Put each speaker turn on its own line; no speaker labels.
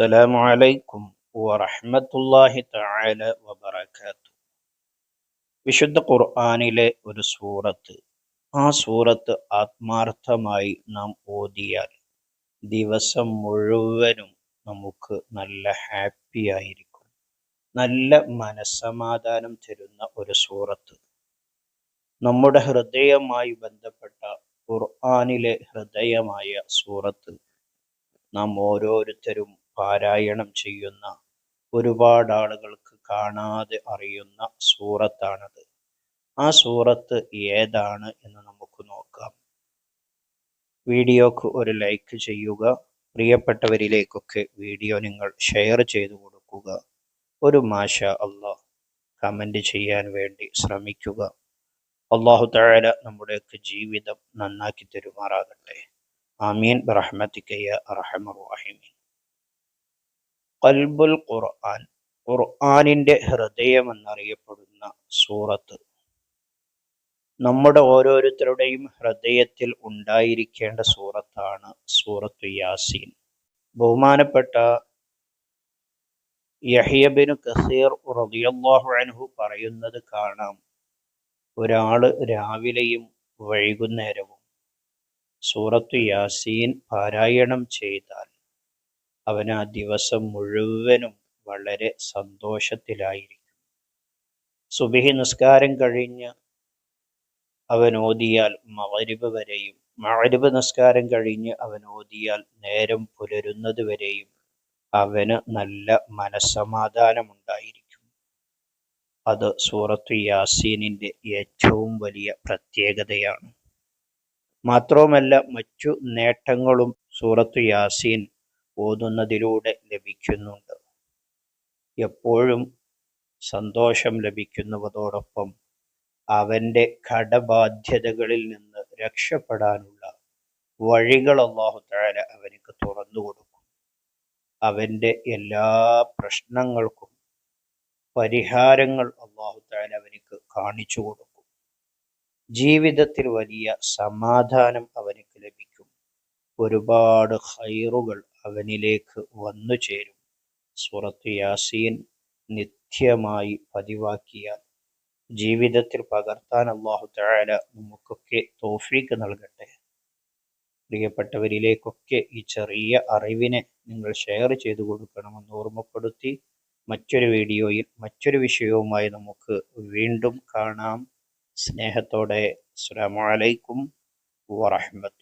അസ്സലാമു അലൈക്കും വറഹ്മത്തുള്ളാഹി തആല വബറകാതുഹു. വിശുദ്ധ ഖുർആനിലെ ഒരു സൂറത്ത്, ആ സൂറത്ത് ആത്മാർത്ഥമായി നാം ഓതിയാൽ ദിവസം മുഴുവനും നമുക്ക് നല്ല ഹാപ്പി ആയിരിക്കും, നല്ല മനസ്സമാധാനം തരുന്ന ഒരു സൂറത്ത്. നമ്മുടെ ഹൃദയവുമായി ബന്ധപ്പെട്ട ഖുർആനിലെ ഹൃദയമായ സൂറത്ത് നാം ഓരോരുത്തരും പാരായണം ചെയ്യുന്ന, ഒരുപാട് ആളുകൾക്ക് കാണാതെ അറിയുന്ന സൂറത്താണത്. ആ സൂറത്ത് ഏതാണ് എന്ന് നമുക്ക് നോക്കാം. വീഡിയോക്ക് ഒരു ലൈക്ക് ചെയ്യുക, പ്രിയപ്പെട്ടവരിലേക്കൊക്കെ വീഡിയോ നിങ്ങൾ ഷെയർ ചെയ്തു കൊടുക്കുക. ഒരു മാഷാ അല്ലാഹ് കമന്റ് ചെയ്യാൻ വേണ്ടി ശ്രമിക്കുക. അല്ലാഹു തആല നമ്മുടെയൊക്കെ ജീവിതം നന്നാക്കി തരുമാറാകട്ടെ. ആമീൻ ബിറഹ്മതിക യാ അർഹമർ റഹീമീൻ. ഖൽബുൽ ഖുർആൻ, ഖുർആനിന്റെ ഹൃദയം എന്നറിയപ്പെടുന്ന സൂറത്ത്, നമ്മുടെ ഓരോരുത്തരുടെയും ഹൃദയത്തിൽ ഉണ്ടായിരിക്കേണ്ട സൂറത്താണ് സൂറത്തു യാസീൻ. ബഹുമാനപ്പെട്ട യഹ്യ ബിൻ കസീർ റളിയല്ലാഹു അൻഹു പറയുന്നത് കാണാം, ഒരാള് രാവിലെയും വൈകുന്നേരവും സൂറത്തു യാസീൻ പാരായണം ചെയ്താൽ അവന് ആ ദിവസം മുഴുവനും വളരെ സന്തോഷത്തിലായിരിക്കും. സുബ്ഹി നിസ്കാരം കഴിഞ്ഞ് അവൻ ഓതിയാൽ മഗ്രിബ് വരെയും, മഗ്രിബ് നിസ്കാരം കഴിഞ്ഞ് അവൻ ഓതിയാൽ നേരം പുലരുന്നത് വരെയും അവന് നല്ല മനസ്സമാധാനമുണ്ടായിരിക്കും. അത് സൂറത്തു യാസീനിന്റെ ഏറ്റവും വലിയ പ്രത്യേകതയാണ്. മാത്രവുമല്ല, മറ്റു നേട്ടങ്ങളും സൂറത്തു യാസീൻ ഓതുന്നതിലൂടെ ലഭിക്കുന്നുണ്ട്. എപ്പോഴും സന്തോഷം ലഭിക്കുന്നതോടൊപ്പം അവൻ്റെ കടബാധ്യതകളിൽ നിന്ന് രക്ഷപ്പെടാനുള്ള വഴികൾ അല്ലാഹു തആല അവനിക്ക് തുറന്നു കൊടുക്കും. അവൻ്റെ എല്ലാ പ്രശ്നങ്ങൾക്കും പരിഹാരങ്ങൾ അല്ലാഹു തആല അവനിക്ക് കാണിച്ചു കൊടുക്കും. ജീവിതത്തിൽ വലിയ സമാധാനം അവനിക്ക് ലഭിക്കും. ഒരുപാട് ഖൈറുകൾ അവനിലേക്ക് വന്നു ചേരും. സൂറത്ത് യാസീൻ നിത്യമായി പതിവാക്കിയാൽ, ജീവിതത്തിൽ പകർത്താൻ അല്ലാഹു തആല നമുക്കൊക്കെ തൗഫീഖ് നൽകട്ടെ. പ്രിയപ്പെട്ടവരിലേക്കൊക്കെ ഈ ചെറിയ അറിവിനെ നിങ്ങൾ ഷെയർ ചെയ്തു കൊടുക്കണമെന്ന് ഓർമ്മപ്പെടുത്തി, മറ്റൊരു വീഡിയോയിൽ മറ്റൊരു വിഷയവുമായി നമുക്ക് വീണ്ടും കാണാം. സ്നേഹത്തോടെ അസ്സലാമു അലൈക്കും വറഹ്മത്തുള്ളാഹി.